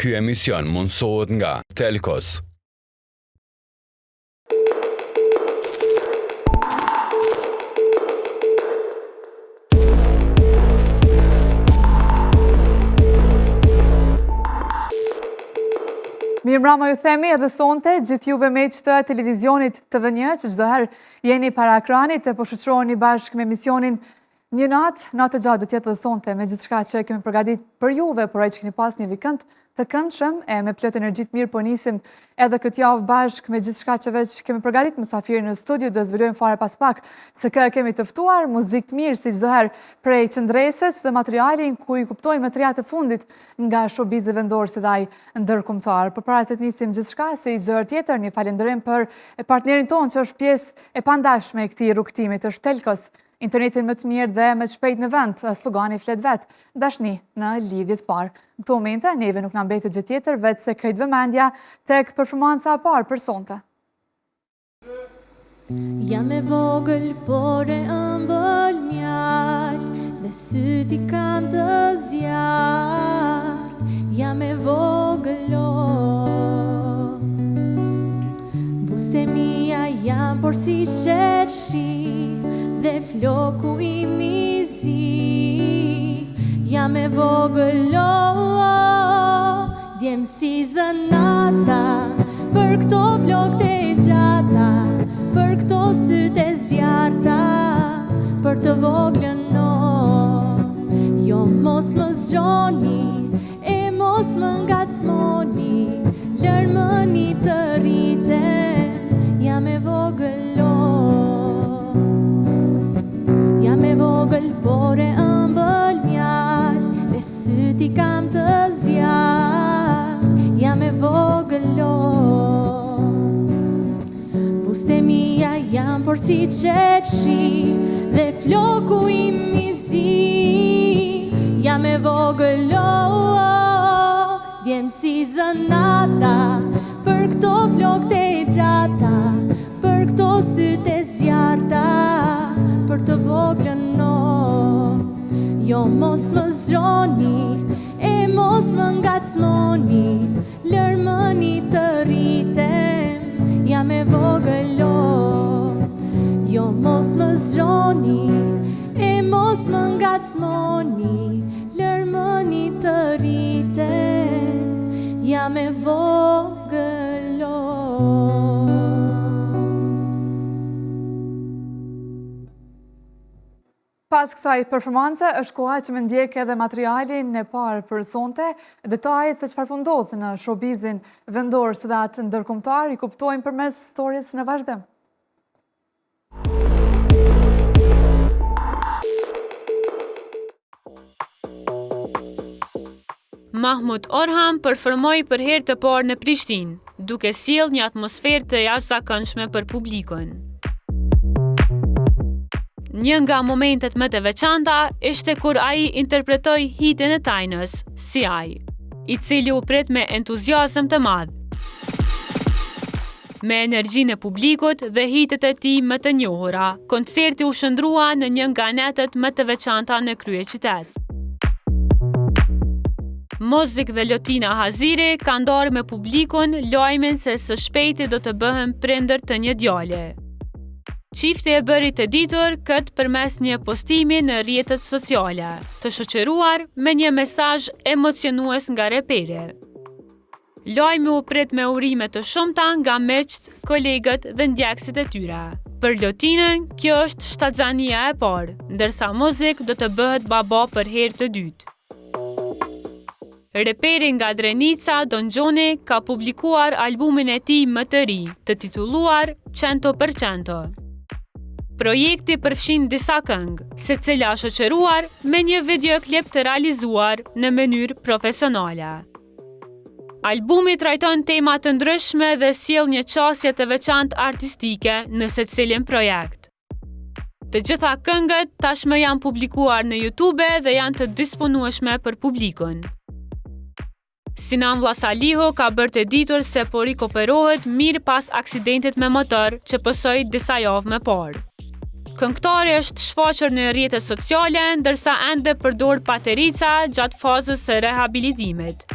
Ky emision mundësohet nga Telkos. Mirëmbrëma ju themi edhe sonte gjithë juve miq të televizionit TV1 që çdo herë jeni para ekranit e po shoqëroheni bashkë me emisionin Një natë gjatë do t'jetë dhe sonte me gjithçka që kemi përgatitur për juve, por ai që keni pas një vikend të këndshëm e me plot energji të mirë po nisim edhe këtë javë bashkë me gjithçka që veç kemi përgatitur mysafirin në studio, do zbulojmë fare pas pak se kë kemi të ftuar muzikë të mirë si çdo herë prej qendresës dhe materialin ku i kuptojmë materiat të fundit nga showbizi vendor si dhe ai ndërkombëtar. Por para se të nisim gjithçka si çdo herë tjetër, një falënderim për partnerin tonë që është pjesë e pandashme e këtij rrugtimi, është Telkos. Internetin më të mirë dhe më të shpejt në vend, slogani flet vet, dashni në lidhje të parë. Në këto momente neve nuk na mbetet gjë tjetër veç se krejt vëmendja tek performanca e parë për sonte. Jam e vogël por e ëmbël mjalt, me syt I kam të zjart. Jam e vogël buste mia jam por si qershi dhe floku I mizi. Jam e vogël djem si zënata për këto flokët e gjata, për këto sytë e zjarta, për të voglën jo mos më zgjoni e mos më ngacmoni, lërmëni të rritem. Jam e vogël vogël por e ëmbël mjalt, dhe syt I kam të zjart. Jam e vogël buste mia jam por si qershi dhe floku I mizi. Jam e vogël djem si zënata për këto flokët e gjata, për këto sytë e zjarta, për të voglën jo mos më zgjoni e mos më ngacmoni, lërmëni të rritem. Jam e vogël jo mos më zgjoni e mos më ngacmoni, lërmëni të rritem. Jam e vogël Pas kësaj performance është koha që më ndjek edhe materialin e parë për sonte, detajet se çfarë po ndodh në showbizin vendor si dhe atë ndërkombëtar I kuptojmë përmes stories në vazhdim. Mahmut Orhan performoi për herë të parë në Prishtinë, duke sjellë një atmosferë të jashtëzakonshme për publikun. Një nga momentet më të veçanta ishte kur ai interpretoi hitin e Tajnës, Si ai, I cili u pret me entuziazëm të madh. Me energjinë e publikut dhe hitet e tij më të njohura, koncerti u shndrua në një nga netet më të veçanta në kryeqytet. Mozik dhe Lotina Haziri kanë ndarë me publikun lajmin se së shpejti do të bëhen prindër të një djale. Çifti e bëri të ditur këtë përmes një postimi në rrjetet sociale, të shoqëruar me një mesazh emocionues nga repere. Lajmi u prit me urime të shumta nga miqt, kolegët dhe ndjekësit e tyre. Për Lotinën, kjo është shtatzania e parë, ndërsa Mozik do të bëhet baba për herë të dytë. Reperi nga Drenica, Don Gjoni, ka publikuar albumin e tij më të ri, të titulluar 100%. Projekti përfshin disa këngë, secila shoqëruar me një videoklip të realizuar në mënyrë profesionale. Albumi trajton tema të ndryshme dhe sjell një qasje të veçantë artistike në secilin projekt. Të gjitha këngët tashmë janë publikuar në YouTube dhe janë të disponueshme për publikun. Sinan Vllazalihu ka bërë të ditur se po rikoperohet mirë pas aksidentit me motor që pësoi disa javë më parë. Këngëtari është shfaqur në rrjetet sociale, ndërsa ende përdor paterica gjatë fazës së rehabilitimit.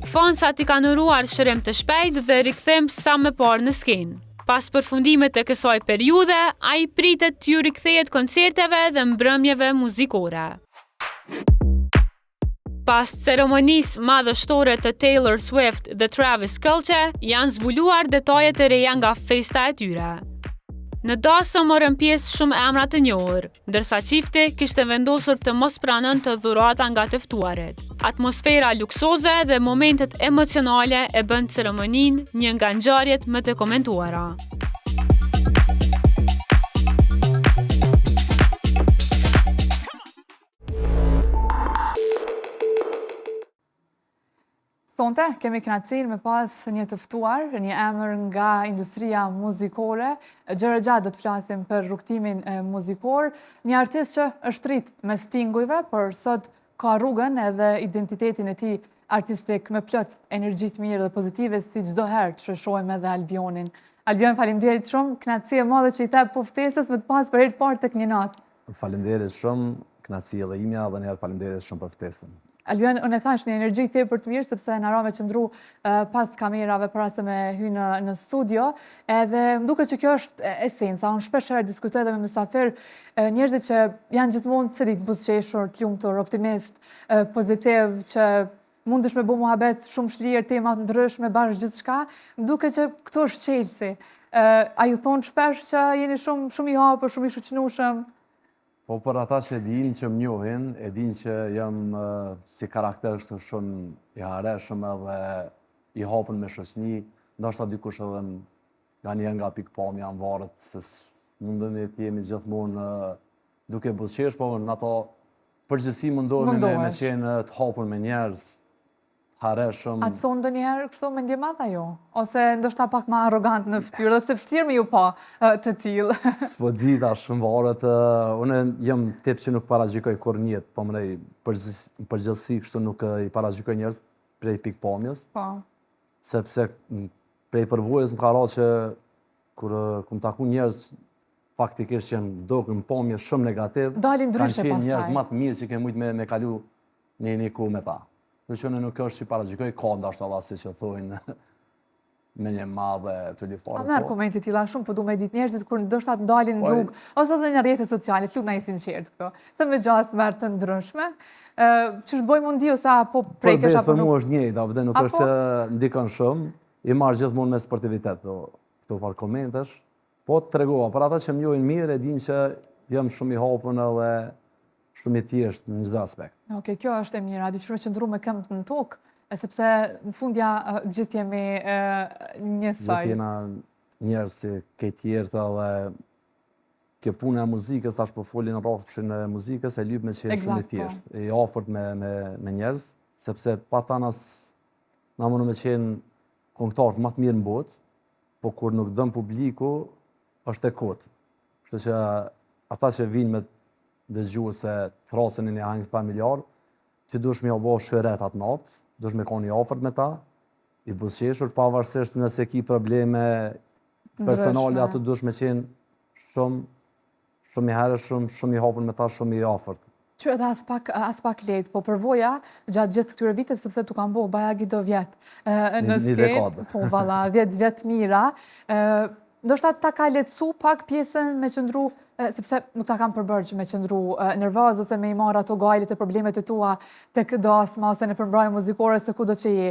Fansat i kanë uruar shërim të shpejt dhe rikthim sa më parë në skenë. Pas përfundimit të kësaj periudhe, ai pritet t'ju rikthehet koncerteve dhe mbrëmjeve muzikore. Pas ceremonisë madhështore të Taylor Swift dhe Travis Kelce, janë zbuluar detajet e reja nga festa e tyre. Në dasëm morën pjesë shumë emra të njohur, ndërsa çifti kishte vendosur të mos pranonte të dhurata nga të ftuarit. Atmosfera luksoze dhe momentet emocionale e bën ceremoninë një nga ngjarjet më të komentuara. Sonte kemi kënaqësinë me pas një të ftuar, një emër nga industria muzikore. Gjërë gjatë do të flasim për rrugtimin muzikor, një artist që është rrit me stingujve, por sot ka rrugën edhe identitetin e tij artistik me plot energji të mirë dhe pozitive si çdo herë që shohim edhe Albionin. Albion, faleminderit shumë, kënaqësi e madhe që i tep po ftesës me të pas për herë të parë tek një natë. Faleminderit shumë, kënaqësi edhe imja dhe njëherë faleminderit shumë për ftesën. Albion, unë e thash një energji tepër të mirë, sepse na ra me qëndru pas kamerave para se me hy në studio, edhe më duket që kjo është esenca. Unë shpesh herë diskutoj edhe me mysafir, njerëzit që janë gjithmonë pse ditë buzëqeshur, të lumtur, optimist, pozitiv, që mundesh me bu muhabet shumë shlirë, tema të ndryshme, bashkë gjithçka, më duket që këto është çelësi. A ju thonë shpesh që jeni shumë i hapur, shumë i shoqënueshëm? Po për ata që din që më njohin, e din që jam si karakter kështu shumë i hareshëm edhe i hapur me shoqëni, ndoshta dikush edhe nga pikpamja në varet, se mundemi të jemi gjithmonë duke buzëqesh, po në ato përgjithësi mundohemi me qenë të hapur me njerëz, hareshëm. A të thonë ndonjëherë kështu mendje madhe jo? Ose ndoshta pak më arrogant në fytyrë, dhe pse vështirë me ju pa të tillë? S'po di tash shumë varet, unë jam tip që nuk paragjykoj kur njët, po mënej përgjithësi kështu nuk i paragjykoj njerëz prej pikpamjes. Po. Sepse prej përvojës më ka ra që kur më taku njerëz faktikisht që më dokë në pamje shumë negativ, dalin ndryshe pastaj. Kanë qenë njerëz më të mirë që ke mujtë me kalu një ku me ta. Dhe që në nuk është që i paragjykoj, ka ndashtë Allah si që thojnë me një madhe të lifare. A me argumentit tila shumë, po du me ditë njerëzit kur ndoshta të ndalin në rrugë, ose dhe në rrjetet sociale, lut na i sinqert këto. Se me gjasë merë të ndryshme, që të bëj mundi ose apo prejkesh apo nuk? Për mu është njëjta, nuk është që ndikon shumë, i marrë gjithmonë me sportivitet këto farë komentesh, po të tregova, për ata që më njohin mirë, e din që jam shumë i hapun edhe shumë i thjeshtë në çdo aspekt. Okej, kjo është e mirë, a dyqyre që ndru me këmbë në tokë, sepse në fundja gjithë jemi njësoj. Gjithë jena njerëz si këtë tjertë dhe kjo punë e muzikës, tash po folin në rrafshin e muzikës, e lyp me qenë shumë i thjeshtë, i afërt me njerëz, sepse pa ta na mundu me qenë këngëtarët më të mirë në botë, po kur nuk dëm publiku, është e kotë. Kështu që ata që vinë me dëgju se thrasin e një hangë familjar, ti dush me obo shëret atë natë, dush me koni afërt me ta, i buzëqeshur, pavarësisht nëse ki probleme personale, atë dush me qenë shumë i hereshëm, shumë i hapur me ta, shumë i afërt. Që edhe as pak lehtë, po përvoja gjatë gjithë këtyre viteve, sepse tu kanë bo baja gido vjetë në skenë, po valla, 10 vjetë mira, ndoshta ta ka lehtësu pak pjesën me qëndru, sepse nuk ta kam përbërgjë me qëndru nervoz ose me i marrë ato gajlit e problemet e tua tek dasma ose në përmbrojë muzikore se kudo që je.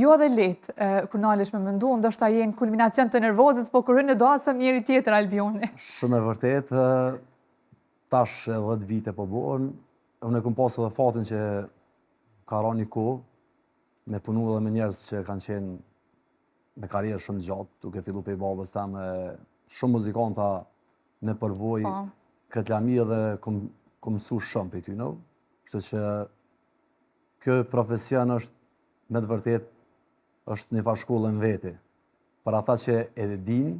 Jo edhe lehtë kur nalesh me mendu, ndoshta je në kulminacion të nervozës, po kur hyn në dasëm njëri tjetër Albioni. Shumë e vërtet, tash 10 vite po buon, unë e kom pas edhe fatin që ka ra një kohë me punu edhe me njerëz që kanë qenë me karrierë shumë gjatë, duke fillu pe babës ta me shumë muzikanta me përvoj këtë lami dhe kom mësu shumë për ty, no? Kështu që kjo profesion është, me të vërtet, është një farë shkollë në veti. Për ata që e din,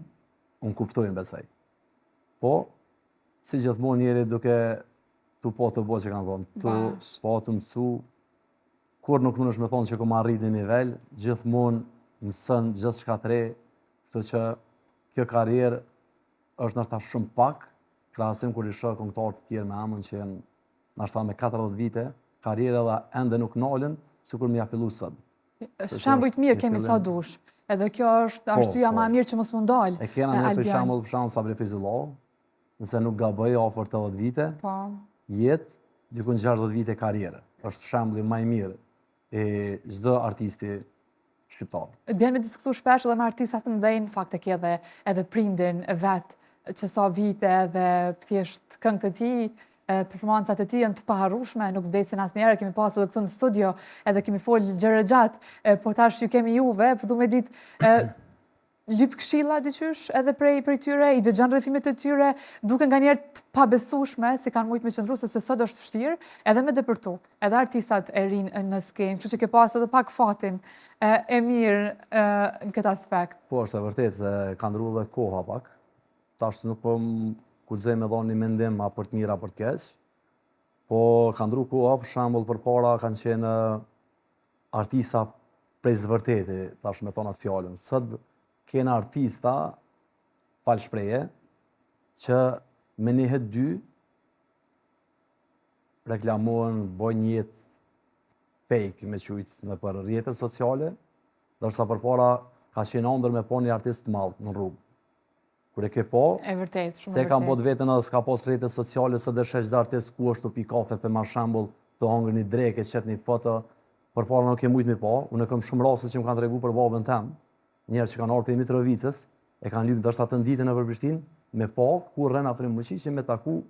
unë kuptojnë besaj. Po, si gjithmonë njeri duke tu po të bo që kanë thonë, tu po të mësu, kur nuk mundesh me thonë që kom arrit një nivel, gjithmonë mësën gjithë shka të re, kështu që kjo karrierë është nështë shumë pak, krahasim kur i shoh këngëtarë të tjerë me amën që janë nështë me 40 vite, karrierë edhe ende nuk nalën, sikur më ja fillu sot. Shembuj të mirë kemi sa dush. Edhe kjo është arsyeja më e mirë që mos mund dal. E kena ne për shembull Sabri Fizullah, nëse nuk gaboj afër 80 vite, Po. jetë dikun 60 vite karriere. Është shembulli më i mirë e çdo artisti shqiptar. Bjen me diskutu shpesh edhe me artistat të mëdhenj, fakt e ke edhe prindin e vet që sa vite dhe thjesht këngët e tij, performancat e tij janë të paharrueshme, nuk vdesin asnjëherë, kemi pasur edhe këtu në studio, edhe kemi folë gjëra gjatë, po tash ju kemi juve, po du me ditë lyp këshilla dyqysh edhe prej tyre, i dëgjon rrëfimet e tyre, duke nganjëherë të pabesueshme si kanë mujtë me qëndru, sepse sot është vështirë, edhe me depërtu, edhe artistat e rinë në skenë, kështu që ke pas edhe pak fatin e mirë në këtë aspekt. Po, është e vërtet se ka ndrru dhe koha pak. Tash nuk po kuxej me dhoni mendim a për të mirë a për të keq. Po ka ndrru koha, për shembull përpara kanë qenë artista prej zvërteti, tash me thonat fjalën. Sot kena artista, fal shpreje, që me një het dy reklamohen, bojnë një jetë fake me qujtë në për rrjetet sociale, ndërsa përpara ka qenë ëndër me po një artist të madh në rrugë. Kur e ke po, E vërtet, shumë se e kam bot vërtet. vetën edhe s'ka pos rrjetet sociale, se dhe shesh dhe artist ku është të pi kafe për ma shembull të hongër një dreke, qëtë një foto, përpara nuk e mujtë me po, unë e kam shumë raste që më kanë tregu për babën tem, njerë që kanë orë për Mitrovicës, e kanë lypë dështë atë ditën e për Prishtinë, me po, ku rrena frim Muqi, që me taku,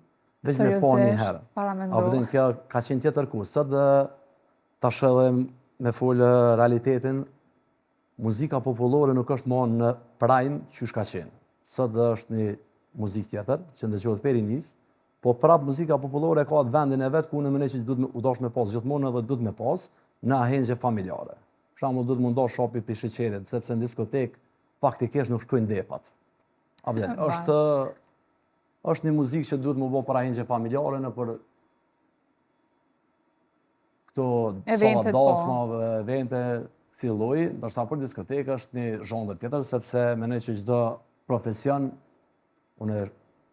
veç me po një herë. A pëtën kjo ka qenë tjetër ku, sot dhe tash edhe me folë realitetin, muzika popullore nuk është më në prime qysh ka qenë. Sot dhe është një muzikë tjetër, që ndëgjohet perinis, po prap muzika popullore ka atë vendin e vetë, ku në mëne që u dosh me pas gjithmonë edhe duhet me pas në ahengje familjare. Për shembull duhet më ndosh shopi për sheqerit, sepse në diskotek faktikisht nuk shkojnë defat. A vjen, është një muzikë që duhet më bo për ahengje familjare në për këto sala dasmave, evente, si lloji, ndërsa për diskotekë është një zhondër tjetër, sepse mendoj që çdo profesion, unë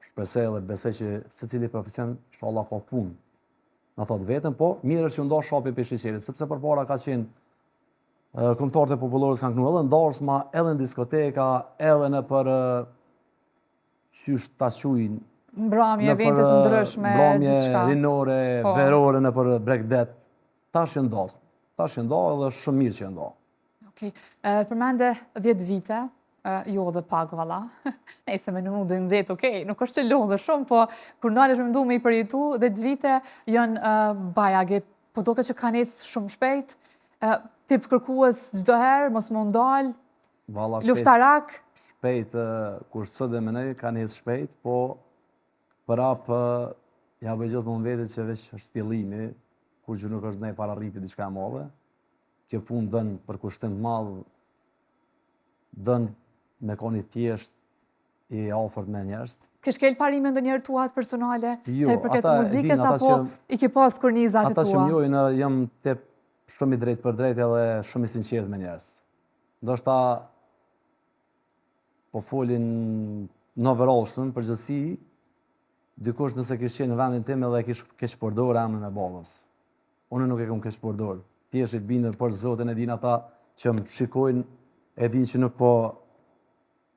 shpresoj dhe besoj që secili profesion inshallah ka punë në ato të vetën, po mirë është që ndosh shopi për sheqerit, sepse përpara ka qenë këngëtarët e popullorës kanë kënu edhe ndarsma, edhe në diskoteka, edhe në për qysh ta quajnë, Mbrëmje, eventet të ndryshme, mbrëmje gjithçka. rinore, verore në për breakdet. Tash janë ndas. Tash janë nda edhe shumë mirë që janë nda. Okej. Përmende 10 vite, jo dhe pak valla. Nëse me nënu dhe 10, okej, nuk është që lodhe shumë, po kur ndalesh me ndu me i përjetu, 10 vite janë bajage, po doke që kanë ecë shumë shpejt, tip kërkues çdo herë, mos më ndal, luftarak. Shpejt, kur së dhe menej, kanë ecë shpejt, po prap ja bëj gjithmonë vetë që veç është fillimi, kur gjë nuk është ne para rriti diçka e madhe. Kjo punë dën për kushtim të madh, dën me koni thjesht i afërt me njerëz. Ke shkel parime ndonjëherë tuat personale, Jo, sa i përket ata e muzikës, din, ata apo që- i ke pas kornizat e tua? Ata që më njojnë, jam te shumë i drejt për drejt edhe shumë i sinqert me njerëz. Ndoshta po folin në overallshëm, përgjithësi, dikush nëse kish qenë në vendin tim edhe keq përdor emrin e babës. Unë nuk e kam keq përdor. Thjesht i bindër për Zotin, e din ata që më shikojnë, e din që nuk po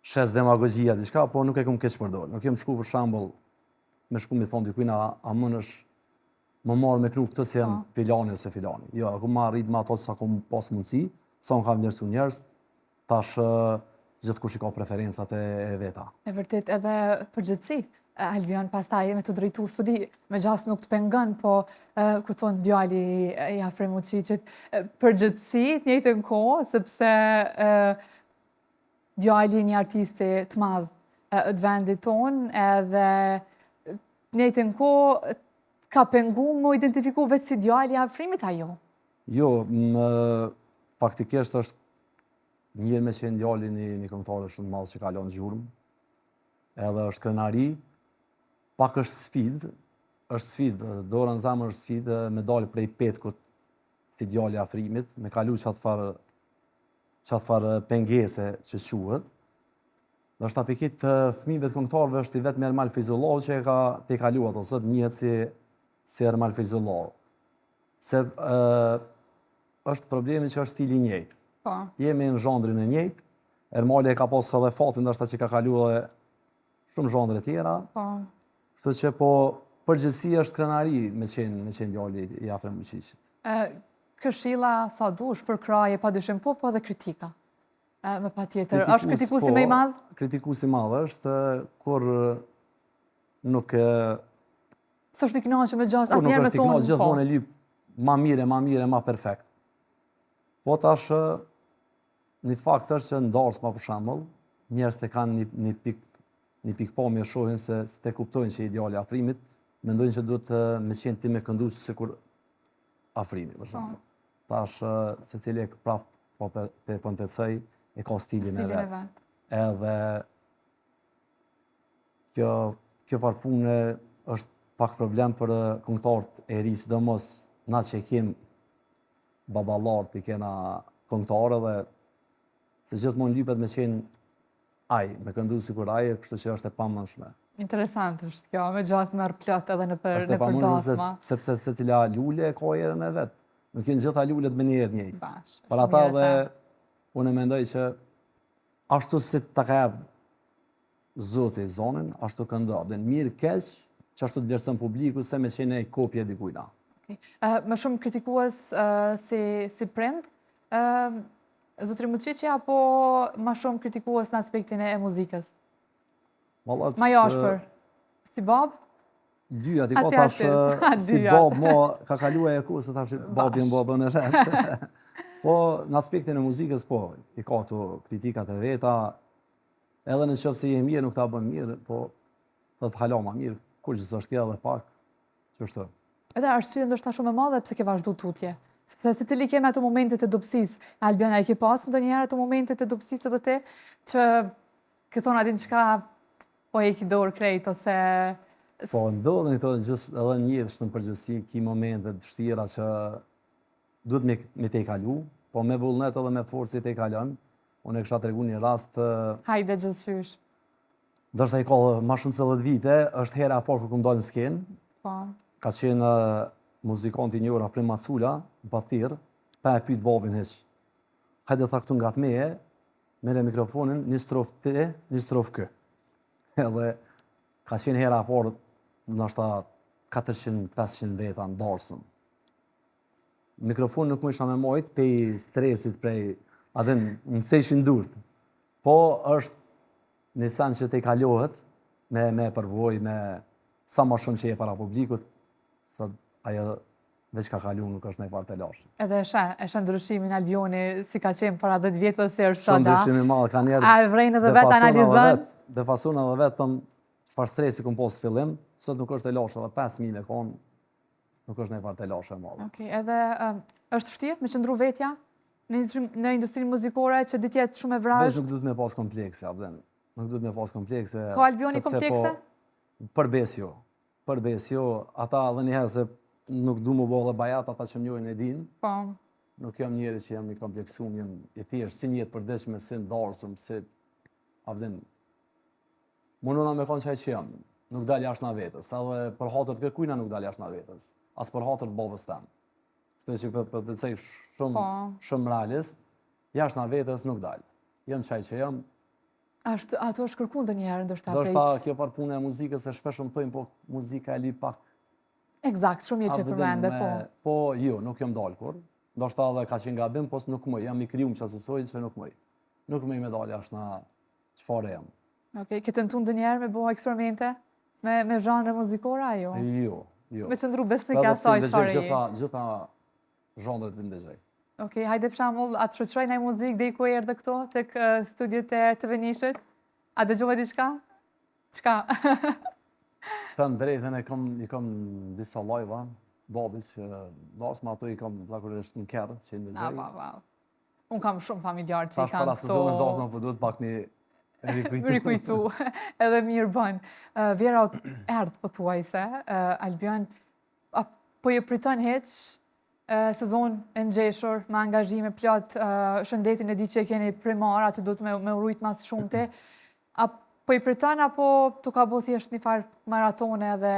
shes demagogjia diçka, po nuk e kam keq përdor. Nuk kem shku për shembull me shku mi thon dikujt a mënesh më marrë me kru këtë si jam filani ose filani. Jo, aku ma arrit me ato sa kom pas mundësi, sa unë kam vlerësu njerëz, tash gjithkush i ka preferencat e veta. E vërtet edhe përgjithësi. Albion pastaj me të drejtu, s'po di, me gjas nuk të pengon, po ku thonë djali i afrim Muqiqit, përgjithësi të njëjtën kohë, sepse djali një artisti të madh të vendit tonë, edhe të njëjtën kohë ka pengu më identifiku vetë si djali i afrimit ajo. Jo, faktikisht është mirë me qenë djali një këngëtare shumë madh që ka lënë gjurmë, edhe është krenari, pak është sfidë, dora në zemër është sfidë, me dalë prej petkut si djali i afrimit, me kalu qatë farë pengese që quhet. Dhe është apikit të fëmijëve të këngëtarëve është i vetë me Ermal Feyzullahu që e ka të i kalu ato, sot njëhet si Ermal Feyzullahu. Se është problemi që është stili i njëjtë. Po. Jemi në zhondrin e njëjtë, Ermali e ka pas edhe fatin ndoshta që ka kaluar edhe shumë zhondre tjera. Po. Kështu që po përgjithësi është krenari me qenë djali i Afrem Muqiqit. Këshilla sa dush për kraje, pa dyshim po edhe kritika. Me pa tjetër. Është kritikusi me i madh? Kritikusi madh është kur nuk Së është i kënaqur me gjast, nuk asnjëherë me është i kënaqur thonë po. gjithmonë e lyp ma mire, ma perfekt. Po tash një fakt është që ndarësma për shembull, njerëz të kanë një pikpamje shohin se të kuptojnë që ideali Afrimit, mendojnë që duhet me qenë ti me këndus sikur Afrimi, për shembull. Tash secili prap po pe pontetësoj e ka stilin e vet. Edhe kjo farpune është pak problem për këngëtarët e ri, sidomos na që kem baballarët i kena këngëtarë dhe se gjithmonë lypet me qenë aj, me këndu sikur aj, kështu që është e pamundshme. Interesant është kjo, me gjast merr plot edhe në për Është e pamundshme dasma. sepse secila lule ka erën e vet. Nuk janë gjitha lulet me një erë njëjtë. Bash. Për ata dhe unë mendoj që ashtu si ta ka jap Zoti zonin, ashtu këndo. Dhe mirë keq që ashtu të vlerëson publiku se me qenë e kopje dikujna. Më shumë kritikues si prind, Zotri Muqiqi, apo më shumë kritikues në aspektin e muzikës? Ma jashpër, si bab? Dyja, ti ka tash si bab, ka kaluar e ku se tash babi në babën e vet. Po, në aspektin e muzikës, po, i ka të kritikat e veta, edhe në qoftë se je mirë, nuk ta bën mirë, po, dhe të hala ma mirë, kur që s'është kjo dhe pak, qështu. Edhe arsye ndoshta shumë e madhe pse ke vazhdu tutje. Sepse secili kemi ato momentet e dobësisë. Albiona, e ke pas ndonjëherë ato momentet e dobësisë edhe ti, që ke thonë atin çka po e ki dorë krejt, ose... Po, ndodhen këto edhe njëfsh në përgjithësi, ki momentet vështira që duhet me te i kalu, po me vullnet edhe me forcë te i kalon. Unë e kësha tregu një rast... Hajde gjithësysh. Dështë i ka ma shumë se 10 vite, është hera por kër këmë dalë në skenë. Po. Ka qenë muzikanti një ora Afrim Macula, batir, pa e pyet babin heq. Hajde tha këtu nga të meje, mere mikrofonin, një strof te, një strof kë. Edhe ka qenë hera por, nështë 400-500 veta në darsën. Mikrofonin nuk më isha me mojt, pej stresit prej, adhen, në sejshin durët. Po është një sen që te i kalohet, me përvoj, me sa ma shumë që je para publikut, sa ajo veç ka kalu nuk është nejpar të lashë. Edhe e ndryshimin Albioni si ka qenë para 10 vjetë dhe si është sot, Shumë ndryshimi madhë, ka njerë... A e vrejnë edhe vetë analizën? Dhe fasun edhe vetë, tëm, çfarë stresi këm posë fillim, sot nuk është të lashë, edhe 5.000 e konë, nuk është nejpar të lashë e madhë. Okej, edhe është vështirë me qëndru vetja në industrinë muzikore që dit jetë shumë e vrasht? Veç nuk duhet me pas komplekse, abden. Nuk duhet me pas komplekse. Ka Albioni komplekse? Përbes jo, ata dhe njëherë se nuk du mu bo dhe bajat, ata që mjojnë e din. Po. Nuk jam njeri që jam i kompleksum, jam i thjesht, si njetë përdeshme, si ndarësum, si... Abden, mununa me konë qaj që jam, nuk dal jashtë na vetës, edhe për hatër të kërkujna nuk dal jashtë na vetës, as për hatër të babës tem. Këtë që për të cej shumë realist, jashtë na vetës nuk dal. Jam qaj që jam. Ato është kërku ndonjëherë ndoshta prej... Ndoshta kjo par punë e muzikës e shpesh më thojnë, po muzika e li pak. Eksakt, shumë mirë që përmende, po. Po jo, nuk jam dalë kur. Ndoshta edhe ka qenë gabim, po nuk mëj. Jam i krijuar që asosoj që nuk mëj. Nuk mëj me dalë jashtë na çfarë jam. Okej, ke tentuar ndonjëherë me bëu eksperimente me zhanre muzikore ajo? Jo. Me qëndru besnik e asaj çfarë je? Gjitha zhanret të ndëgjej. Okej, hajde për shembull, a të shoqëroj ndaj muzikë deri ku erdhe këto tek studiot e TV Nishit? A dëgjove diçka? Çka? Thënë drejtën i kam disa live-a, babit që dasma ato i kam zakonisht në kerë që i ndëgjej. Unë kam shumë familjarë që i kanë këto... Para sezonës dasma po duhet pak një rikujtu. Edhe mirë bën. Vjera erdhë po thuajse, Albion, po je priton heq sezon e ngjeshur, me angazhime plot, shëndetin e di që e keni primar, aty do të me urujt mas shumëte. Po i priton, apo tu ka bo thjesht një farë maratone dhe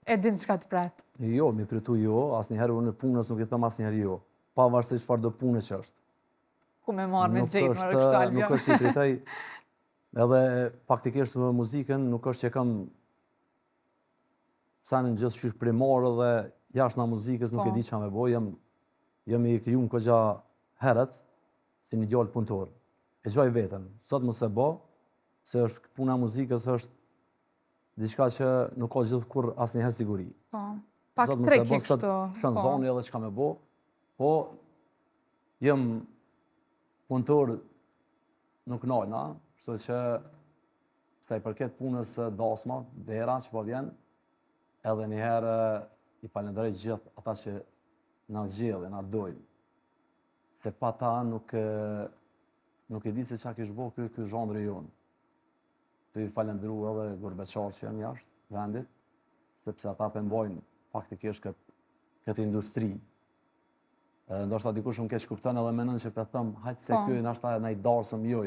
e din çka të pret? Jo, mi pritu jo, asnjëherë unë punës nuk i them asnjëherë jo. pavarësisht çfarë do pune që është. Ku me marrë me Nuk gjejtë është, më kështu nuk Albion. është që i pritej, edhe faktikisht me muzikën nuk është që kam sanin gjithë qysh primorë dhe jashtë nga muzikës nuk e di qa me bo, jam i kriju në këgja herët, si një djallë punëtor. E gjoj vetën, sot më se bo, se është puna muzikës është diçka që nuk ka gjithë kur asë njëherë siguri. Pak Sot më se treki bo, sot kështu. shën zoni edhe që ka me bo, po jam punëtor nuk nojna, kështu që sa i përket punës dasma, dera që po vjen, edhe njëherë i falenderoj gjithë ata që na zgjedhin, na dojnë. Se pa ta nuk e di se çka kish bo ky zhandri jonë. Të i falendru edhe gurbeqarë që janë jashtë vendit, sepse ata pëmbojnë faktikisht këtë industri. Ndoshta dikush më keq kupton edhe mendon që për thëm, hajtë se ky ndoshta na i darsëm, jo.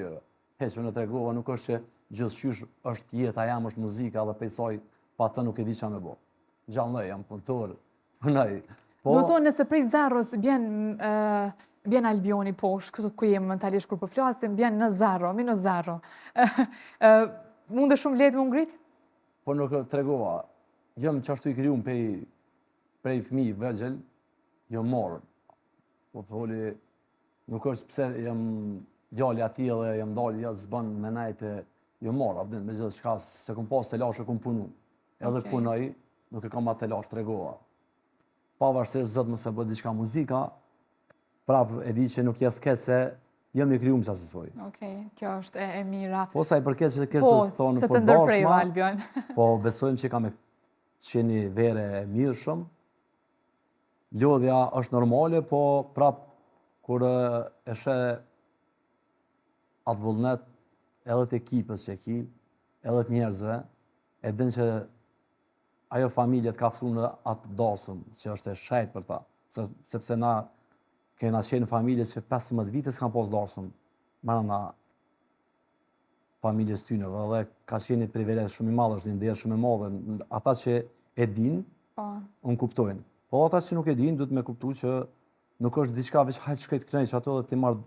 Heq, unë tregova nuk është që gjithçysh është jeta jam, është muzika dhe pejsoj, pa të nuk e di çfarë më bë. Gjallë jam punëtor, punoj. Po, Do thonë nëse prej zeros bjen Albioni poshtë, këtu ku jem mentalisht kur po flasim, bjen në zero, minus zero. Mund shumë lehtë më ngrit? po nuk tregova. Jam qashtu i krijuar prej fëmijë vegjël, jo morën. Po foli, nuk është pse jam djali atij dhe jam dalë ja s'bën me najtë, jo morë, abdin, me gjithë shka, se kom pas të lashë kom punu. Edhe punoj, nuk e kom atë të lashë tregova. Pavarësisht zot mëse bë diçka muzika, prap e di që nuk jes keq se jam i krijuar që asoj. Okej, kjo është e mira. Po sa i përket që kërë Po, të thonë se për të ndërprejë darsma, Albion. po besojmë që ka me qeni vere e mirë shumë. Lodhja është normale, po prap kur e she atë vullnet edhe të ekipës që ki, edhe të njerëzve, e din që ajo familje të ka ftu në atë darsëm, që është e shajt për ta. Sepse na kena qenë familje që 15 vite s'kan pas darsëm, marana familjes tyneve, dhe ka qenë një privilegj shumë i madh, është një ndjerë shumë i madhe. Ata që e din, unë kuptojnë. Po ata që nuk e din, duhet me kuptu që nuk është diçka veç hajtë shkejt kënejq ato dhe ti marrë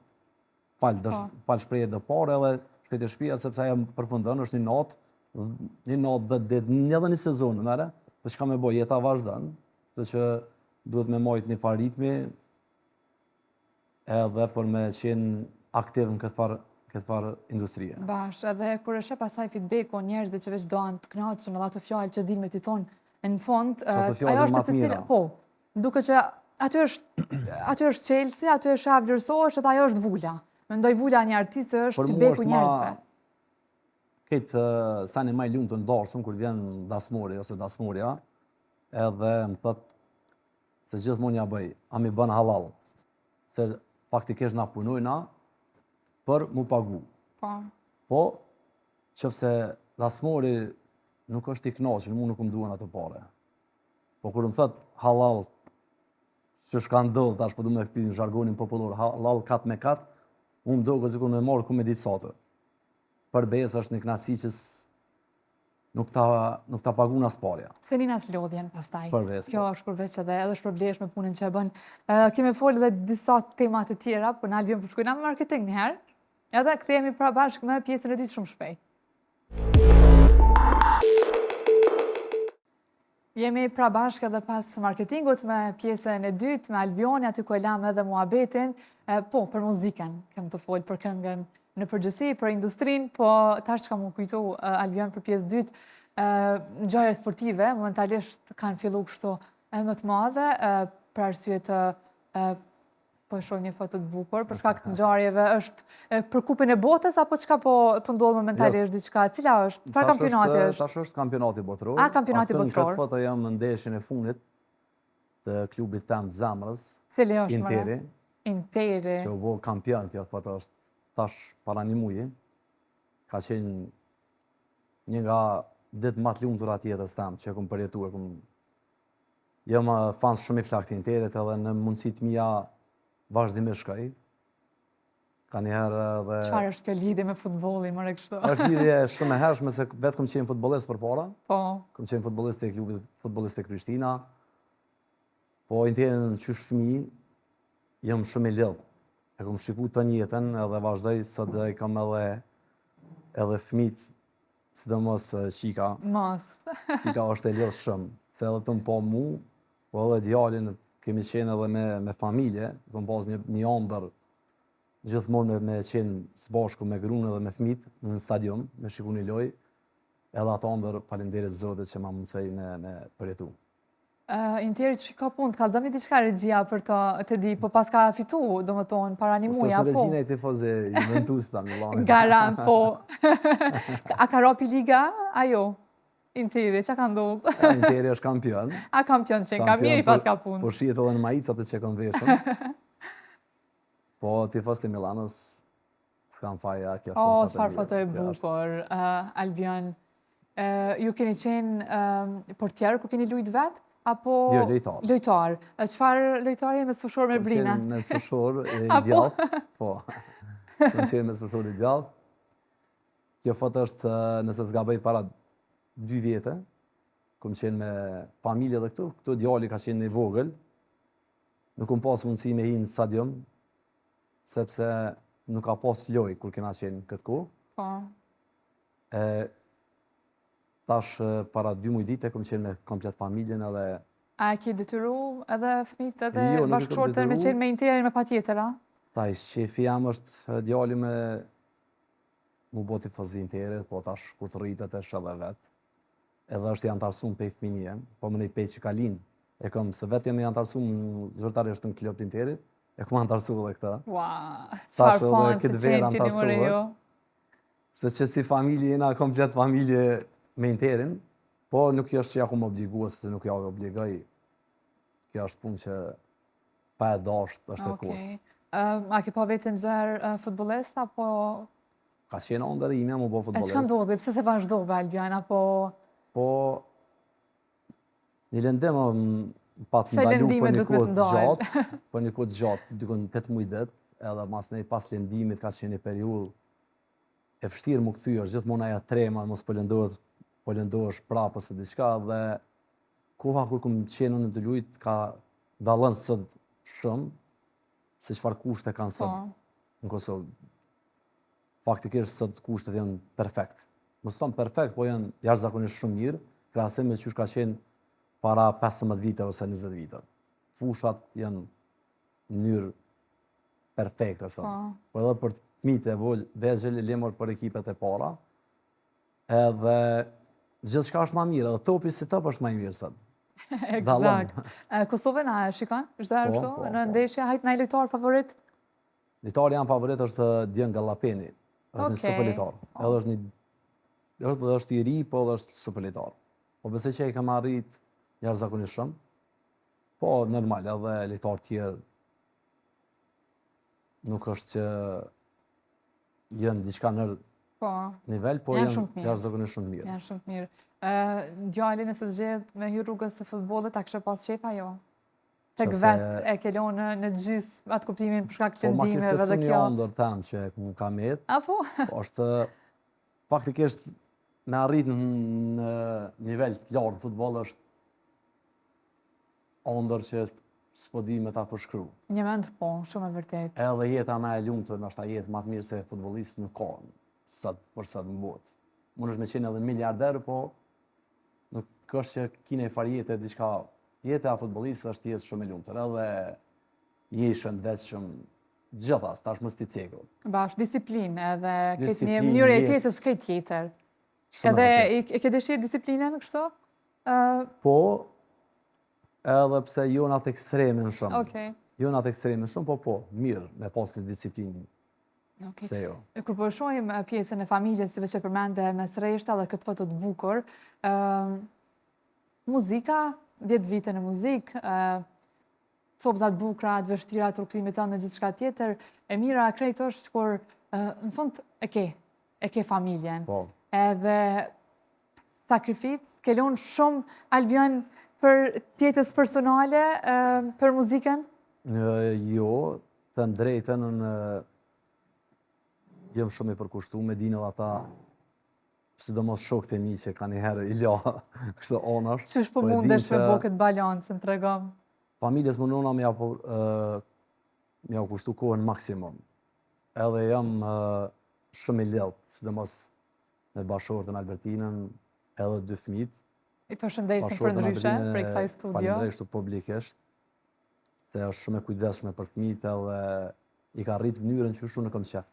falë shpreje dhe pare edhe shkejt e shpia, sepse aja më përfundon, është një natë dhe edhe një sezon, mëre, për që ka me boj, jeta vazhdan, dhe që duhet me majtë një farë ritmi, edhe për me qenë aktiv në këtë farë industrie. Bash, edhe kur e sheh pasaj feedback-u njerëzit që veç doan të kënaqen edhe ato fjalë që din me t'i thonë në fund, ajo është secila, po, duke që aty është Chelsea, aty është shaf vlerësohesh, edhe ajo është vula. Mendoj vula një artist është feedback-u njerëzve. Këtë sa një maj lumë të ndarësëm, kur vjen dasmori ose dasmoria, edhe më thëtë se gjithmonë ja bëj, a mi bën halal, se faktikisht na punojna për mu pagu. Po, qëfse dasmori nuk është i knaqën, mu nuk më duhen ato pare. Po kur më thëtë halal, që shka ndodhë, tash po du me këti në zhargonin popullor, halal kat me kat, unë më do këtë zikur me morë ku me ditë satë. Për besë është një knasi që nuk ta pagun as parja. Se një nas lodhjen pastaj. Për besë. Kjo është përveç edhe shpërblesh me punën që e bën. Kemi folë edhe disa temat e tjera, për në Albion përshkujna me marketing njëherë, edhe kthehemi pra bashkë me pjesën e dytë shumë shpejt. Jemi pra bashkë edhe pas marketingut me pjesën e dytë, me Albioni, aty ku e lam edhe muhabetin, po, për muzikën, kem të folë për këngën në përgjësi, për industrin, po tash ka mu kujtu Albion për pjesë dytë, ngjarje sportive, momentalisht kanë fillu kështu më të madhe, për arsye të po shoh një foto të bukur, për shkak të ngjarjeve është për kupën e botës apo çka po ndodh momentalisht diçka, cila është? Çfarë kampionati është? Tash është kampionati botëror. A, kampionati botëror. Në këtë foto jam në ndeshjen e fundit të klubit tam të zemrës, Cili është? Interi. Interi. Që u bo kampion, kjo foto është tash para një muji. Ka qenë një nga ditë më të lumtura të jetës tam që kom përjetuar. Jam fan shumë i flaktë të Interit, edhe në mundësit mia vazhdimisht shkoj. Ka njëherë dhe... Çfarë është kjo lidhje me futbollin, më kështu? Është lidhje shumë e hershme se vetë kom qenë futbollist përpara. Po. Kom qenë futbollist e klubit futbollist e Prishtina. Po Interin qysh fëmijë, jam shumë i lidh. E kom shiku të njëtën edhe vazhdoj sot dhe kam edhe fëmijët, sidomos Shika. Shika është e lidh shumë, se edhe të më po mu, po edhe djalin kemi qenë edhe me familje, kom pas një ëndër gjithmonë me qenë së bashku me grunë edhe me fëmijët në stadium, me shiku një lojë, edhe ato ëndër faleminderit Zotit që ma mundësej me përjetu. Interi që ka punë, të kalzëm një diçka regjia për të di, po pas ka fitu, do më tonë, para një muja, po. Së regjina i tifoze, i ventus ta në lanë. Garant, po. A ka ropi liga? Ajo. Interi, që ka ndodhë? Interi është kampion. A kampion që ka mirë i pas ka punë. Po shihet edhe në majicat e që kam veshën. Po tifoz të Milanës, s'kam faja, kjo shumë O, s'far foto e bukur, Albion. Ju keni qenë portjerë ku keni lujt vetë? Apo... Jo, lojtar. Lojtar. Qëfar lojtari me sfushor me Brina? Me sfushor e djath. Po. Kam qenë me sfushor e djath. Kjo foto është, nëse s'gabej para 2 vjetë, kom qenë me familje dhe këtu djali ka qenë një vogël. Nuk kom pas mundësi me hi në stadium, sepse nuk ka pas loj kur kena qenë këtë kohë. Po. Tash para 2 muaj dite kom qenë me komplet familjen edhe... A ki detyru edhe fëmijët edhe bashkëshortën me qenë me Interin me patjetër, a? Ta shefi jam është djali me mu bo tifozi Interit, po tash kur të rritet e shëlle vetë. Edhe është janë të arsum pej fëminje, po më nej pej që kalin. E kom se vetë jam janë të arsum zërtarisht në klub të Interit, e kom janë të arsu edhe këta. Ua, qëfar fanë se qenë kini mëre jo? Se që si familje jena komplet familje me Interin, po nuk është që ja ku më obligua, se nuk ja obligoj. Kjo është punë që pa e dasht është e kurtë. A ki pa vetën zërë futbolist, apo... Ka qenë ndër ime, më bo futbolist. E që ka ndodhë, pëse se vazhdove, Albion, apo... Po... Një lëndim pat ndalu për një kohë gjatë, për një kohë gjatë, dykon 8 muaj det, edhe mas nej pas lëndimit ka qenë një periudhë e vështirë më këthy, është gjithmonë aja trema, mos po lëndohesh prapë ose diçka, dhe koha kur kom qenë në të lujt ka dallën sot shumë, se çfarë kushte kanë sot në Kosovë. Faktikisht sot kushtet janë perfekt. Mos thon perfekt, po janë jashtëzakonisht shumë mirë, krahasim me çush ka qenë para 15 vite ose 20 vite. Fushat janë në mënyrë perfekte sot. Po edhe për fëmijët e vegjël lemur për ekipet e para, edhe gjithçka është më mirë, edhe topi si top është më i mirë sot. Eksakt. Kosovën a e shikon? Çdo herë kështu? Në ndeshje hajt ndaj lojtar favorit? Lojtari jam favorit është Dian Gallapeni. Është një super lojtar. Edhe është i ri, po edhe është super lojtar. Po besoj që ai ka arrit jashtëzakonisht shumë. Po normal, edhe lojtar tjerë nuk është që janë diçka në nivel, po janë jashtëzakonisht shumë mirë. Janë shumë mirë. Djali nëse të gjedh me hy rrugës së futbollit, a kështë pas qefa jo? Tek vetë e kelonë në gjys atë kuptimin për shkak të lëndimeve dhe kjo. Po ma këtë një ndër tam që mu ka met. Apo? Po është faktikisht në arrit në nivel të lartë futboll është ndër që s'po di me ta përshkru. Një mend po, shumë e vërtet. Edhe jeta me e lumtur, ndoshta jetë më të mirë se futbollist nuk ka për sot në botë. Mund është me qenë edhe miliarder, po nuk është që kine far jetë diçka. Jeta e futbollistit është jetë shumë e lumtur, edhe je shëndetshëm gjithas, tash mos ti cekë. Bash, disiplinë edhe këtë një mënyrë e jetesës këtë tjetër. Edhe e ke dëshirë disiplinën kështu? Po, edhe pse jo në atë ekstremin shumë. Okej. Jo në atë ekstremin shumë, po, mirë me pas një disiplinë. Se jo. Kur po shohim pjesën e familjes që përmende mes rreshta dhe këtë foto të bukur, muzika, 10 vite në muzikë, copëzat bukra, të vështira, të ruklimit të në gjithë shka tjetër, e mira krejt është kur, në fund, e ke familjen. Edhe sakrifit, kelon shumë Albion për tjetës personale, për muzikën? Jo, të në drejten, jem shumë i përkushtu me dinë dhe ata, sidomos shokët e mi që ka një herë i la, kështë onash. Qësh po mundesh me bo këtë balancën, të regom? Familjes më nëna me mja u kushtu kohën maksimum. Edhe jam shumë i lehtë, sidomos me bashkëshortën Albertinën, edhe 2 fëmijët. I përshëndesim për ndryshe, për kësaj studio. Falenderoj kështu publikisht, se është shumë e kujdesshme për fëmijët edhe i ka rritë mënyrën që shumë në kam qef.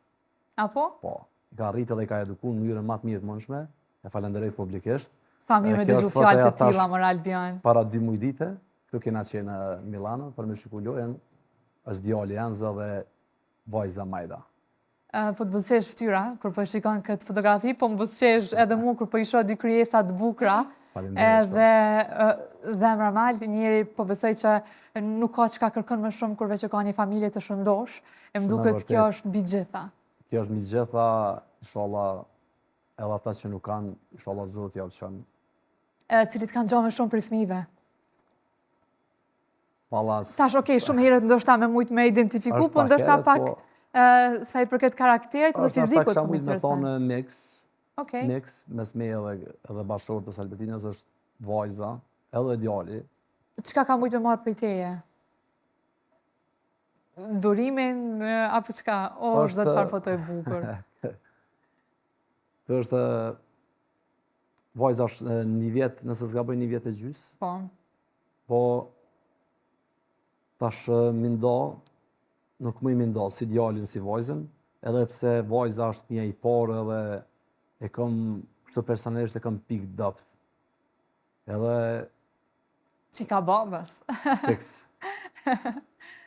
Apo? Po, i ka rritë edhe i ka eduku në mënyrën më të mirë të mundshme, e falenderoj publikisht. Sa mirë me dëgju fjalë të tilla, mor Albion. Para 2 muaj dite, këtu kena qenë në Milano për me shiku lojën, është djali Enzo dhe vajza Majda. Po të buzëqesh fytyra, kur po shikon këtë fotografi, po më buzëqesh edhe mu kur po i shoh dy krijesa të bukura. Edhe zemra mal, njëri po besoj që nuk ka çka kërkon më shumë kur veç ka një familje të shëndosh, e më duket kjo është mbi gjitha. Kjo është mbi gjitha, inshallah, edhe ata që nuk kanë, inshallah Zoti ja u çon. Cilit kanë gjuar më shumë për fëmijëve. Pallas. Tash shumë herët ndoshta me mujt me identifiku, po ndoshta pak sa i përket karakterit dhe fizikut më më interesant. Me thonë mix. Okej. Mix mes me edhe bashkëshortës Albertinës është vajza, edhe djali. Çka ka mujt me marrë prej teje? Durimin apo çka? O, çdo çfarë foto e bukur. Kjo është vajza është 1 vjet, nëse s'gaboj 1 vjet e gjys. Po. Po tash nuk më i ndo si djalin si vajzën, edhe pse vajza është fëmia i parë edhe e kam kështu personalisht e kam pikë dopt. Edhe Çika babës. Fiks.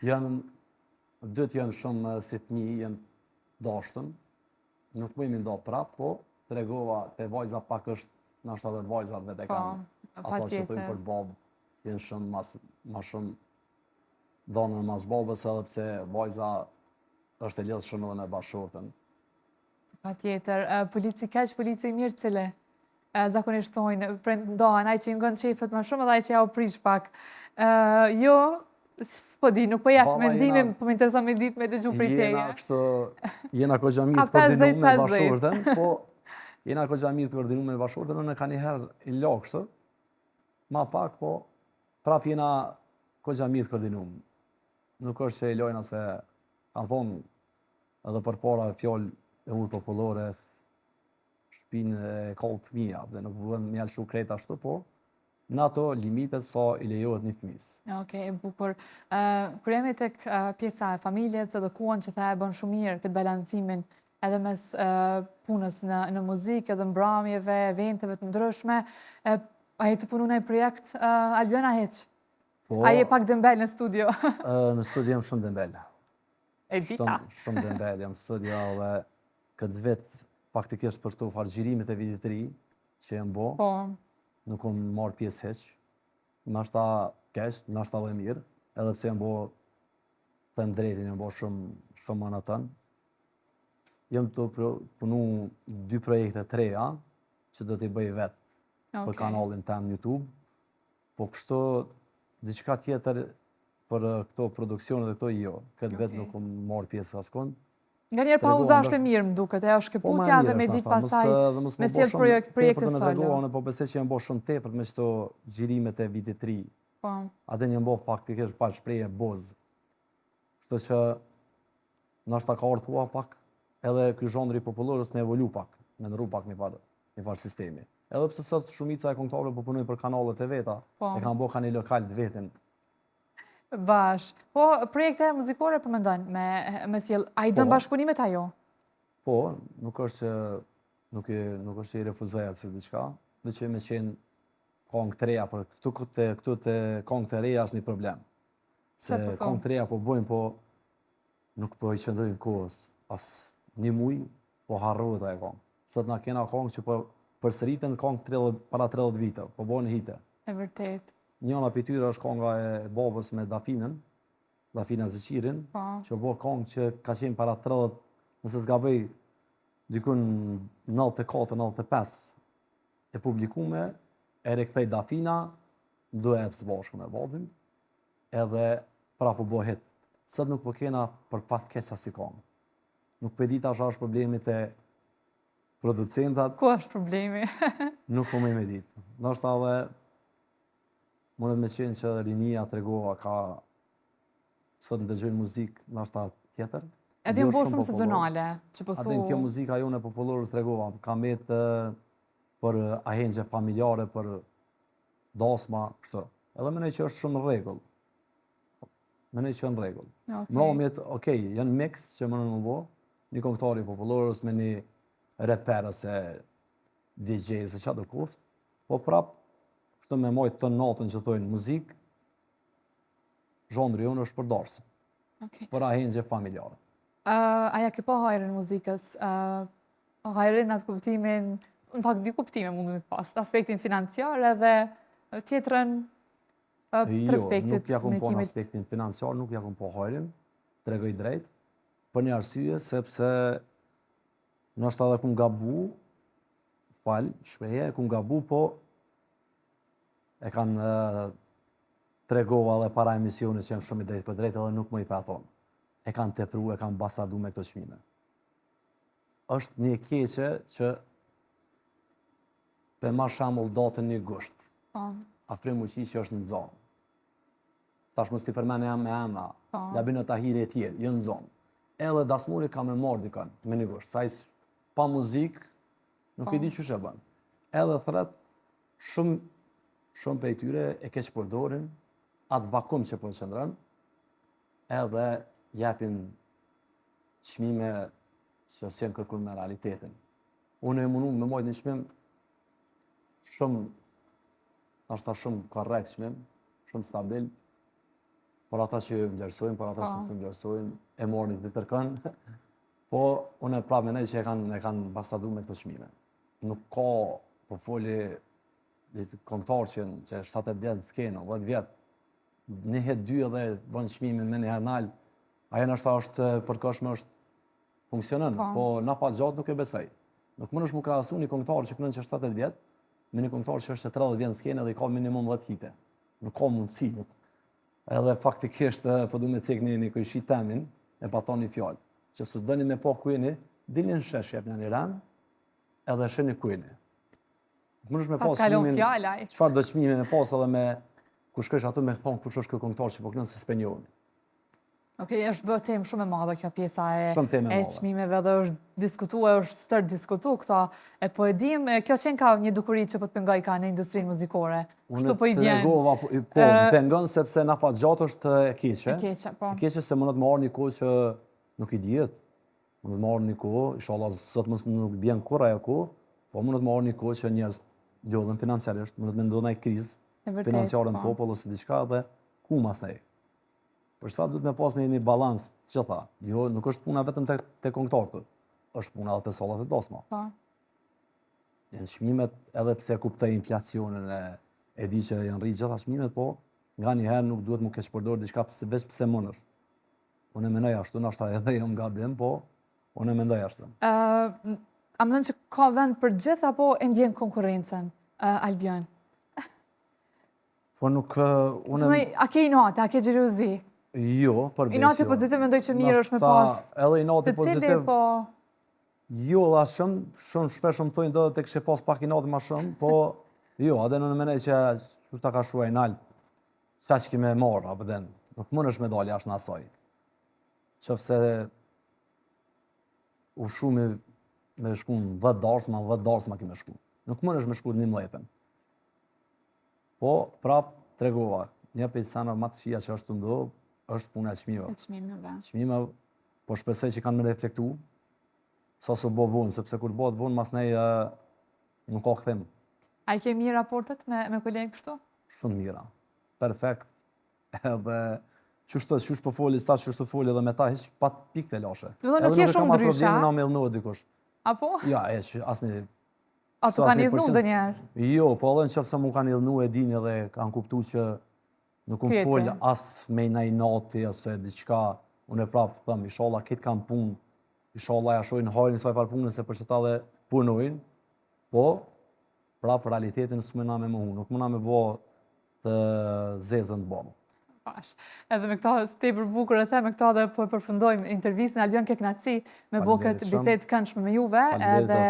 Dyt janë shumë si fëmijë, janë dashtëm. Nuk më i ndo prap, po tregova te vajza pak është nashta edhe vajzat vetë kanë. Ato që thojnë për babë janë shumë më shumë donën mas babës, edhe pse vajza është e lidhur shumë edhe me bashkëshortën. Patjetër, polici keq, polici mirë cili zakonisht thonë, ndohen ai që i ngon qefët më shumë edhe ai që ja u prish pak. Jo, s'po di, nuk po jap mendimin, po më intereson me ditë me dëgju prej teje. Jena goxha mirë të koordinuar me bashkëshortën, po jena goxha mirë të koordinuar me bashkëshortën, unë ka një herë i lagshtë, ma pak, po prap jena goxha mirë të koordinuar. Nuk është që i lojna se kanë thonë edhe për para fjallë e urë popullore, shpinë e kallë fëmija, dhe nuk bëhen mjallë shu krejt ashtu, po në ato limitet sa i lejohet një fëmis. Okej, bukur. Kur jemi tek pjesa e familjes edhe kuan që tha e bën shumë mirë këtë balancimin edhe mes punës në muzikë, edhe mbrëmjeve, eventeve të ndryshme, a je të punu në projekt Albiona heq? A je pak dëmbel në studio? Në studio jam shumë dëmbel. E dita. Shumë dëmbel jam në studio dhe këtë vetë faktikisht për të fargjirimet e vitit të ri që jem bo, nuk kom marrë pjesë heq. Nashta keq, nashta dhe mirë, edhe pse jem bo të më drejtin, jem bo shumë më në tënë. Jem të punu 2 projekte të reja që do t'i bëj vetë për kanalin tem YouTube, po kështu diçka tjetër për këto produksionet dhe këto jo. Këtë vetë nuk kom marrë pjesë askon. Nga njerë pauza është e mirë më duket, e është shkëputja dhe me ditë pasaj me cilë projekte solo. Po besoj që jem bo shumë tepërt me qëto gjirimet e vitit të ri. Atë jem bo faktikisht pa shpreje boz. Kështu që nashta ka ardhur koha pak, edhe ky zhondri popullorës me evolu pak, me ndrru pak një farë sistemi. Edhe pse sot shumica e këngëtarëve po punojnë për kanalet e veta, e kanë bo kanë një lokal të vetën. Bash. Po, projekte muzikore po mendon me sjell, a i dën bashkëpunimet ajo? Po, nuk është që i refuzoj atë si diçka, dhe që me qenë këngë të reja, por këtu të këngë të reja është një problem. Se këngë të reja po bojnë, po nuk po i qëndrojnë kohës, as një muj, po harrohet ajo këngë. Sot na kena këngë që po përsëritën këngë para 30 vite, po bojnë hite. E vërtet. Njëna për tyre është kënga e babës me Dafinën, Dafina Zeqirin, që bo këngë që ka qenë para 30, nëse s'gaboj dykun 94-95 e publikume, e rekthej Dafina, duhet të bashkë me babën, edhe pra po bo hit. Sot nuk po kena për pat keqa si këngë. Nuk për dita është problemit e producentat. Ku është problemi? Nuk po me ditë. Nështë edhe mundet me qenë që rinia të regova ka sot ndëgjojnë muzikë ndoshta tjetër. Edhe jo ju bërë shumë shumë popullore. sezonale, që po Atë kjo muzika jone popullore tregova, ka metë për ahengje familjare, për dasma, kështu. Edhe mendoj që është shumë në rregull. Mendoj që në rregull. Mramjet, okej, janë mix që mënon më bo, një këngëtar i popullor ose me një reper ose DJ ose çfarë do kuft, po prap kështu me mojt të natën që thonë muzikë, zhondri jonë është për darsë, për ahengje familjare. Aja ke po hajrën muzikës, hajrën atë kuptimin, në fakt dy kuptime mundu mi pas, aspektin financiar edhe tjetrën të respektit. Nuk ja kom po në aspektin financiar, nuk ja kom po hajrën, tregoj drejt, për një arsye, sepse nështë edhe kum gabu, shpeje, kum gabu, po e kanë tregova dhe para emisionit që jem shumë i drejt për drejt edhe nuk më i pa thonë. E kanë tepru, e kanë bastardu me këto çmime. Është një keqe që për ma shambull datën 1 gusht. Afrim Muqi që është në zonë. Tash mos t'i përmene jam me emra, Labino Tahiri e tjerë, jo në zonë. Edhe dasmuri ka me marrë dikën me 1 gusht. Sa pa muzikë, nuk e di që shë bën. Edhe thret, shumë për e tyre e keq përdorin, atë vakum që po në qëndrën, edhe japin çmime që s'janë kërkuar me realitetin. Unë e mundu me mojt një çmim shumë korrekt çmim, shumë stabil, por ata që vlerësojnë, por ata që nuk vlerësojnë, e morën të tërkën, po unë e prapë mendoj që e kanë bastadu me këto çmime. Nuk ka po foli këngëtar që 7-8 vjet në skenë, 10 vjet, një het 2 edhe bën çmimin me një herë nalë, ajo nështë është përkohshme, është funksionon, po na pa gjatë nuk e besoj. Nuk mundesh mu krahasu një këngëtar që këndon që 7-8 vjet me një këngëtar që është 30 vjet në skenë dhe i ka minimum 10 hite. Nuk ka mundësi. Edhe faktikisht po du me cekni një kujshi temin e paton një fjalë. Që se dëni me po kujni, dilin shesh jep një ran, edhe sheni kujni. Nuk mundesh me pas çmimin. Çfarë do çmime me pas edhe me kur shkosh aty me thon kush është ky këngëtar që po këndon se s'penjohen. Okej, është bërë temë shumë e madhe kjo pjesa e çmimeve dhe është diskutuar, është stër diskutu këta. E po e dim, kjo qenë ka një dukuri që po të pengoj ka në industrinë muzikore. Kështu po i vjen. Unë po pengon sepse na pa gjatë është e keqe. E keqe, po. E keqe se mundet më marrë një kohë që nuk i dihet. Mundet më marrë një kohë, inshallah sot mos nuk bjen kurrë ajo kohë, po mundet më marrë një kohë që njerëz lodhen financiarisht, mundet me ndodha një krizë financiare në popull ose diçka dhe ku masnej. Për sa duhet me pas një balans që tha. Jo, nuk është puna vetëm te këngëtarët, është puna edhe te sallat e dasma. Janë çmimet edhe pse kuptoj inflacionin e di që janë rritë gjitha çmimet, po nganjëherë nuk duhet më keq përdor diçka veç pse mundesh. Unë mendoj ashtu, ndoshta edhe jam gabim, po unë mendoj ashtu. A mendon që ka vend për gjithë apo e ndjen konkurrencën, Albion? Po nuk A ke inate, a ke xhelozi? Jo, përbes. Inati pozitiv mendoj që mirë është me pas. Edhe inati pozitiv. Po... Jo, la shumë shpesh më thojnë do të kishe pas pak inati ma shumë, po jo, adhe në menej që ta ka shuaj nalë, sa që ki me marë, apëden, nuk mundesh me dalë jashtë në asaj. Qëfse u shumë me shku në 10 darsma ki me shku. Nuk mundesh me shku në 11. Po, prap, tregova, një pejsana më të shia që është të ndohë, është puna e çmimeve. Çmimeve, po shpresoj që kanë me reflektu, sa su bo vonë, sepse kur bëhet vonë, mas nej nuk ka këthim. A i ke mirë raportet me kolegë kështu? Shumë mira. Perfekt. Edhe qështë po foli, stash qështë foli edhe me ta, hiq pat pikë të lashe. Nuk je shumë ndryshe, probleme na me lënohet dikush. Apo? Ja, asni... A tu kanë idhnu dë njerë? Jo, po edhe në qëfë se mu kanë idhnu e dini edhe kanë kuptu që nuk unë folë as me najnati, ose diqka, unë e prapë thëmë, inshallah këtë kanë punë, inshallah ja shojnë hajrin saj farë punën, se për që ta dhe punojnë, po, prapë realitetin së mëna me më hunë, nuk mëna me bo të zezën të bomë. Pash, edhe me këta ste për bukur e the, me këta dhe po përfundojmë intervjistën, Albion ke knaci me bo këtë bisedë këndshme me juve, edhe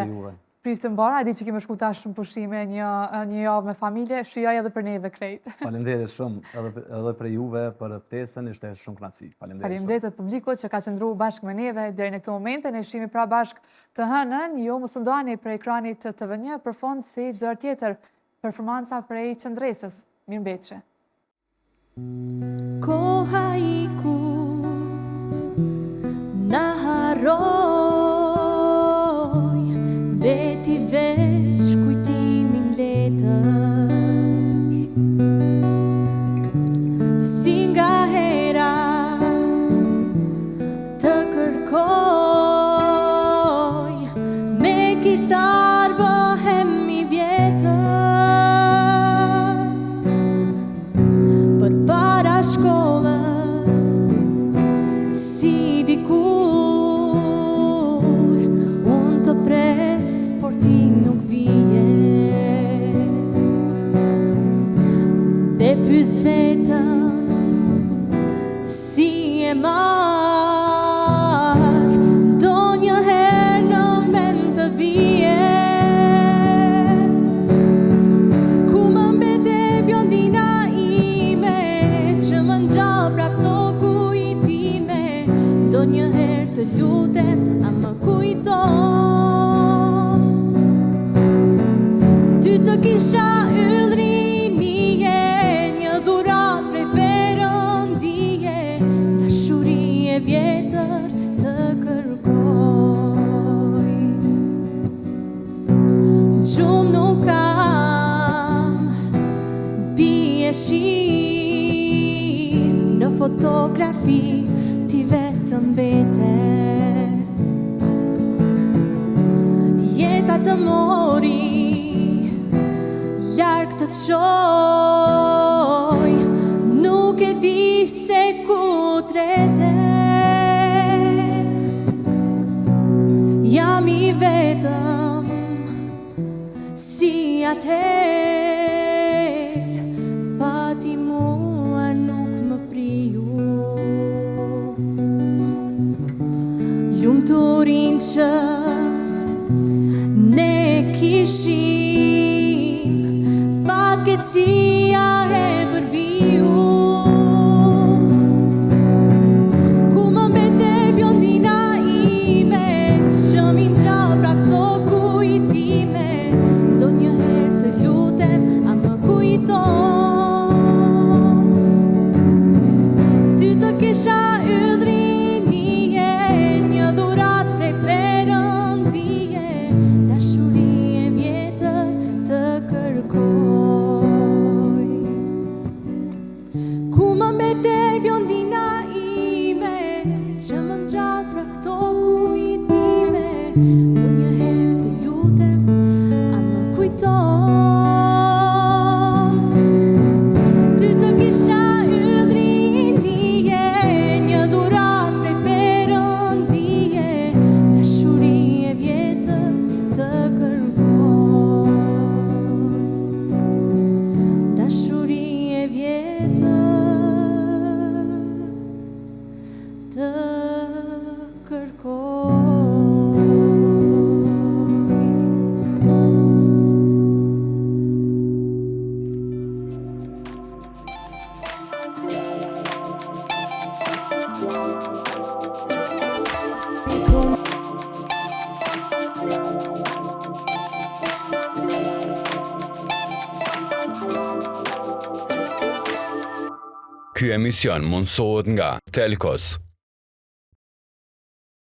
priftë mbara, e di që kemi shku tash në pushime një javë me familje, shijaj edhe për neve krejt. Faleminderit shumë, edhe për juve, për ftesën, ishte shumë kënaqësi. Faleminderit të publikut që ka qëndru bashkë me neve deri në këtë momente, ne shihemi pra bashkë të hënën, jo mos u ndani prej ekranit të TV1 për fond si çdo herë tjetër, performanca prej qëndresës. Mirëmbëjtje. Koha iku na harroj, beti veç kujtimin letër, si nga hera të kërkoj, me kitar bëhem i vjetër, për para shkollës, si dikur, unë të pres, por ti nuk vije, dhe pys vetën, si e marr, do një herë në mend të bie, ku më mbete bjondina ime, që më ngjall prap to kujtime, do një herë të lutem, a më kujton, ty të kisha yllrinije, një dhurat prej Perëndije, dashuri e vjetër të kërkoj. Gjumë nuk kam, bie shi, në fotografi ti vetëm mbete, jeta të mori, larg të qoj, nuk e di se ku trete, jam i vetëm, si atëherë, fati mua nuk më priu, lumturin që ne kishim, fatkeqësia e përbiu, ku më mbete bjondina ime, që mi ngjall prap to kujtime, do një herë të lutem, a më kujton, ty të kisha yllrinije, një dhurat prej Perëndije, dashuri e vjetër të kërkoj. Ku më mbete bjondina ime, që më ngjall prap këto kujtime, do një herë të lutem, a më kujton, ty të kisha yllrinije, një dhurat prej Perëndije, dashuri e vjetër të kërkoj, dashuri e vjetër të kërkoj. Ky emision mundësohet nga Telkos.